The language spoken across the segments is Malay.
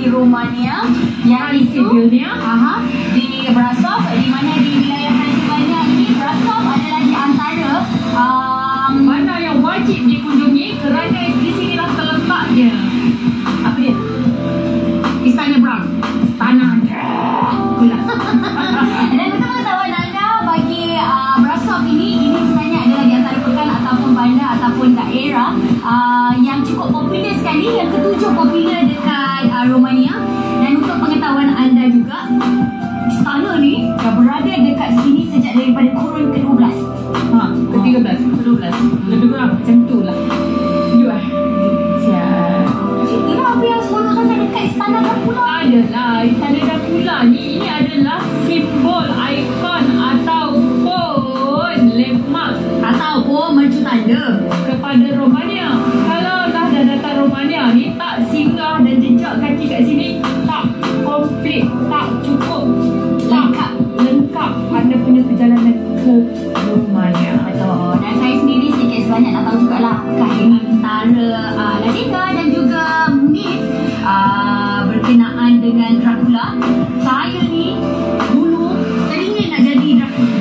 di Romania yang itu di Brasov, di mana di wilayah Pennsylvania ini. Brasov adalah di antara mana yang wajib dikunjungi kerana di sinilah terletaknya apa dia? Istana Brown. Tanah pula. Dan untuk pengetahuan anda, bagi Brasov ini sebenarnya adalah di antara pekan ataupun bandar ataupun daerah yang cukup popular sekali, yang ketujuh popular dekat Romania. Dan untuk pengetahuan anda juga, istana ni dah berada dekat sini sejak daripada kurun ke-12. Ke-13, lebih kurang macam tu lah. Jual. Siap. Ceritalah apa yang seronok dekat Istana Dracula. Adalah Istana Dracula ni, ini adalah simbol, ikon ataupun landmark ataupun mercu tanda kepada Romania. Kalau dah datang Romania ni, tak singgah dan jejak kaki kat sini, tak komplit, tak cukup, tak lengkap anda punya perjalanan ke Romania. Betul. Dan saya sendiri sedikit sebanyak nak tahu jugalah apakah ini antara legenda dan juga myth berkenaan dengan Dracula. Saya ni dulu teringin nak jadi Dracula.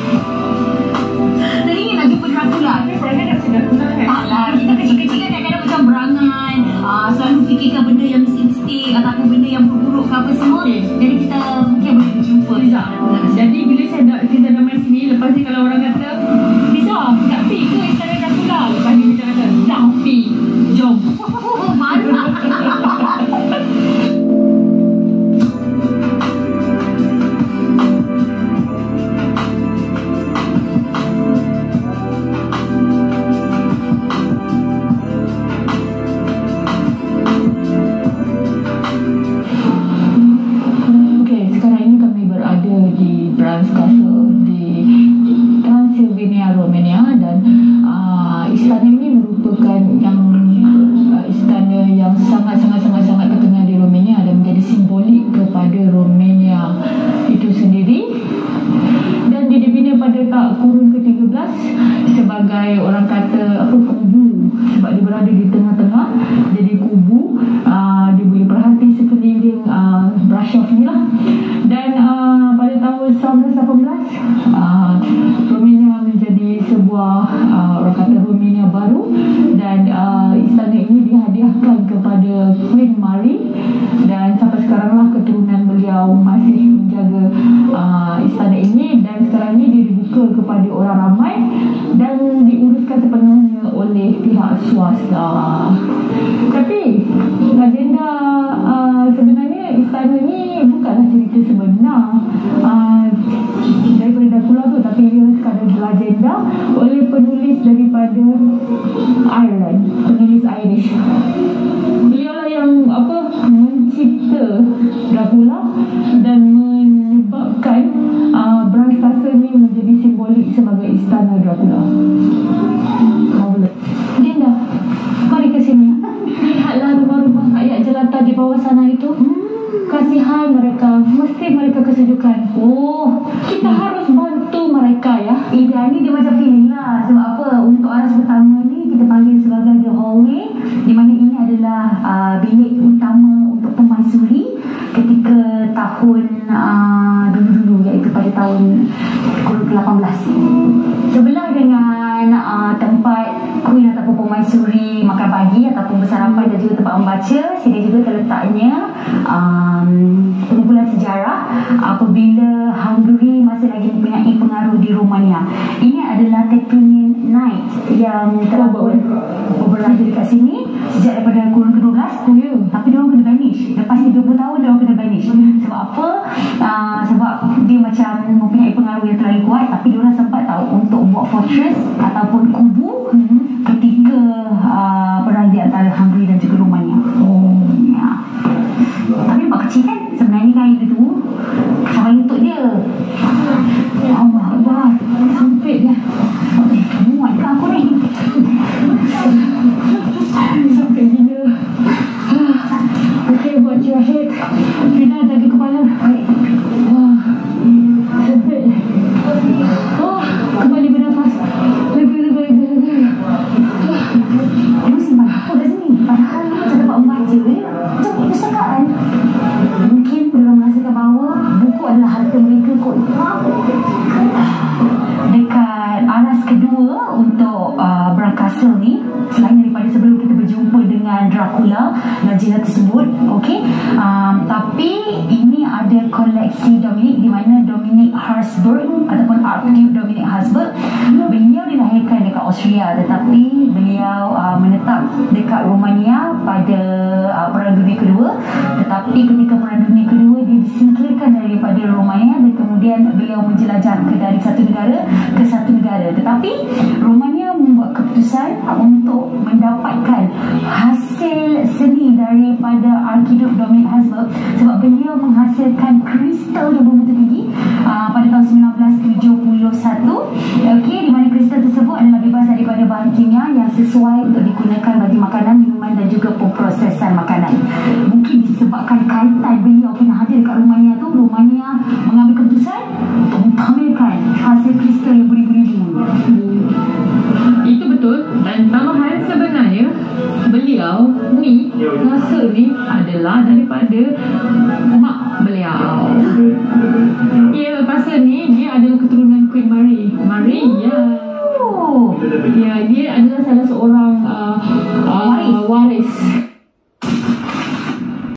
Teringin nak jumpa Dracula. Tapi perangai nak jadi Dracula kan? Tak lah, kita kecil-kecil kan kadang-kadang macam berangan, selalu fikirkan benda yang mistik-mistik ataupun benda yang buruk-buruk ke apa semua. Jadi kita mungkin boleh berjumpa. Jadi bila saya nak ke zaman sini, lepas ni kalau orang kata Liza, nak pergi ke Istana Dracula? Lepas ni kita kata, nak pergi, jom. Marah. Istana ini merupakan istana yang sangat terkenal di Romania dan menjadi simbolik kepada Romania itu sendiri, dan dibina pada kurun ke-13 sebagai orang kata kubu, sebab dia berada di tengah-tengah, jadi kubu. Dia boleh perhati sekeliling Brasov ni lah. Dan pada tahun 1918 Romania menjadi sebuah orang kata Romania baru, dan istana ini dihadiahkan kepada Queen Mary, dan sampai sekarang lah keturunan beliau masih menjaga istana ini, dan sekarang ini dibuka kepada orang ramai dan diuruskan sepenuhnya oleh pihak swasta. Tapi legenda sebenarnya istana ni bukanlah cerita sebenar daripada Dracula tu, tapi ia sekadar legenda oleh penulis daripada Ireland, penulis Irish. Beliau lah yang mencipta Dracula dan menyebabkan Bram Stoker ni menjadi simbolik sebagai istana Dracula. Dinda, mari ke sini. Lihatlah rumah-rumah rakyat jelata di bawah sana itu. Kasihan mereka, mesti mereka kesejukan. Kita harus bantu mereka ya. Ida ni dia macam feeling lah. Sebab apa? Untuk aras pertama ni kita panggil sebagai the hallway, di mana ini adalah bilik utama untuk pemaisuri ketika tahun dulu-dulu, iaitu pada tahun kurun ke-18. Sebelah dengan tempat queen ataupun pemaisuri makan pagi ataupun bersarapan dan juga tempat membaca, sini juga terletaknya pengumpulan sejarah apabila Hungary masih lagi mempunyai pengaruh di Romania. Ini adalah Teutonin Knight yang telah berada dekat sini sejak daripada kurun ke-12. Tapi diorang kena banish. Lepas 30 tahun diorang kena banish. Sebab apa? Sebab dia macam mempunyai pengaruh yang terlalu kuat. Tapi diorang sempat tahu untuk buat fortress ataupun kubu ketika perang di antara Hungary dan juga Romania. Ya. Tapi nampak kecil kan? Sebenarnya kain itu sampai lutut dia. Ya Allah, Allah, sempit dia. Muat ke aku ni? Sampai gila. Okay, buat your head. Pina jaga kepala. Wah, sempit. Kembali bernafas. Lega. Terus simpan. Castle ni, selain daripada sebelum kita berjumpa dengan Dracula, legenda tersebut, okey, tapi ini ada koleksi Dominic, di mana Dominic Habsburg ataupun Archduke Dominic Habsburg, beliau dilahirkan dekat Austria, tetapi beliau menetap dekat Romania pada Perang Dunia Kedua. Tetapi ketika Perang Dunia Kedua, dia disingkirkan daripada Romania dan kemudian beliau menjelajah dari satu negara ke satu negara. Tetapi Romania membuat keputusan untuk mendapatkan hasil seni daripada Archduke Dominic Habsburg, sebab beliau menghasilkan kristal yang bermutu tinggi pada tahun 1971. Okey, di mana kristal tersebut adalah bebas daripada bahan kimia yang sesuai untuk digunakan bagi makanan, minuman dan juga pemprosesan makanan. Mungkin disebabkan kaitan beliau pernah hadir dekat Romania tu, Romania mengambil keputusan untuk mempamerkan hasil kristal yang beribu-ribu. Itu betul. Dan tambahan, sebenarnya beliau ni, rasa ni adalah daripada mak beliau. Ya, pasal ni dia adalah keturunan Queen Maria. Ya, dia adalah salah seorang waris